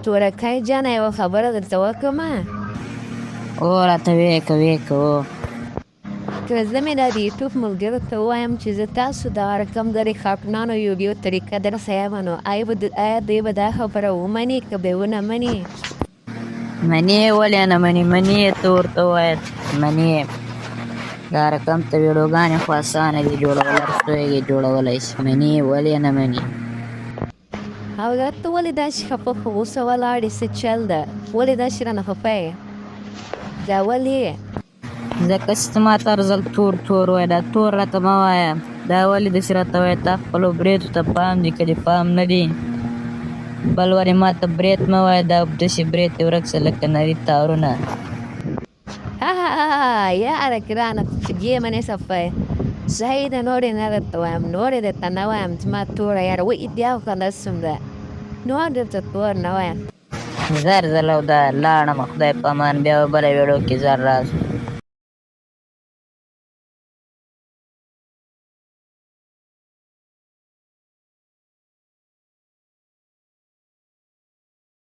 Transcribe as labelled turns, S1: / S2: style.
S1: تورکای جانه یوه خبره درته وکړمه
S2: او راته ویې که
S1: که زه مې دا د یوټیوب ملګرو ته ووایم چې زه تاسو دغه رقم د ریکارډنانو ویډیو طریقه درښیم نو آیا دوی به دا خبره ومني که به یې ونه مني
S2: منې ولې نه منې منې ته ورته ووایه منې دا رقم ته ویډیوګانې خو اسانه دي جوړول هر څوک یې جوړولی شي منې ولې نه منې
S1: او دا ته ولې داسې خفه په غوسه ولاړې څه چل ده ولې داسې رانه خفه یې دا ولې
S2: ځکه چې ته ماته هر ځل تور وایه دا تور راته مه وایه دا ولې داسې راته وایه تا خپلو بریتو ته پام دی که دې پام نه دی بل ورې ماته برېت مه وایه دا داسې برېت یې ورک شه لکه نري تارونه
S1: یاره ګرانه چې دې منې صفه یې صحیح ده نورې نه درته وایم نورې درته نه وایم زما توره یاره وایي بیا خو نسم ده نور درته تور نه وایم
S2: زر ځله دا لاړم خدای په امان بیا به بله ویډیو کې زر راځو